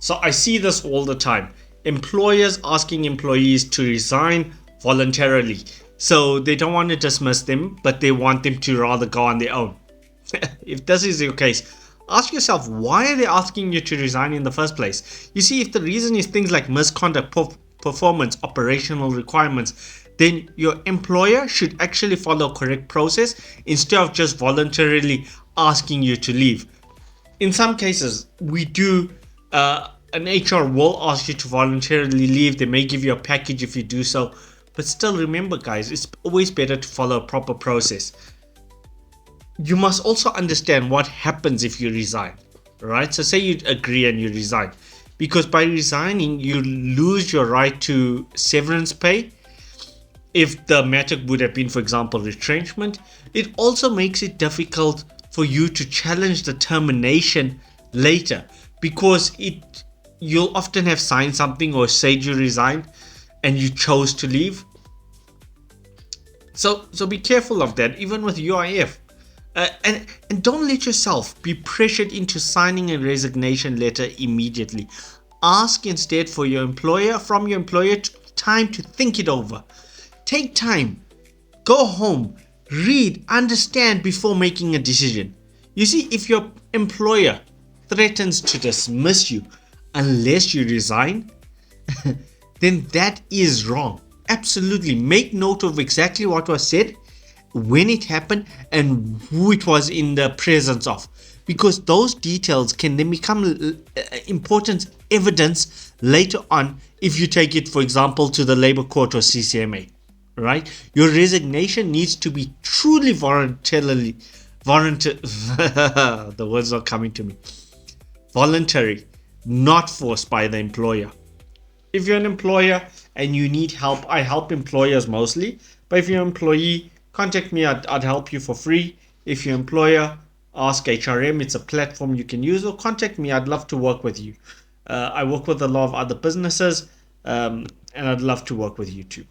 So I see this all the time. Employers asking employees to resign voluntarily. So they don't want to dismiss them, but they want them to rather go on their own. If this is your case, ask yourself, why are they asking you to resign in the first place? You see, if the reason is things like misconduct, performance, operational requirements, then your employer should actually follow a correct process instead of just voluntarily asking you to leave. In some cases, we do, an HR will ask you to voluntarily leave. They may give you a package if you do so. But still, remember, guys, it's always better to follow a proper process. You must also understand what happens if you resign, right? So say you agree and you resign, because by resigning you lose your right to severance pay. If the matter would have been, for example, retrenchment, it also makes it difficult for you to challenge the termination later, because you'll often have signed something or said you resigned and you chose to leave. So be careful of that, even with UIF. And don't let yourself be pressured into signing a resignation letter immediately. Ask instead from your employer time to think it over. Take time, go home, read, understand before making a decision. You see, if your employer threatens to dismiss you unless you resign, then that is wrong. Absolutely. Make note of exactly what was said, when it happened, and who it was in the presence of, because those details can then become important evidence later on if you take it, for example, to the labor court or CCMA. Right? Your resignation needs to be truly voluntary. The words are coming to me. Voluntary, not forced by the employer. If you're an employer and you need help, I help employers mostly. But if you're an employee, contact me. I'd help you for free. If you're an employer, ask HRM. It's a platform you can use, or contact me. I'd love to work with you. I work with a lot of other businesses, and I'd love to work with you too.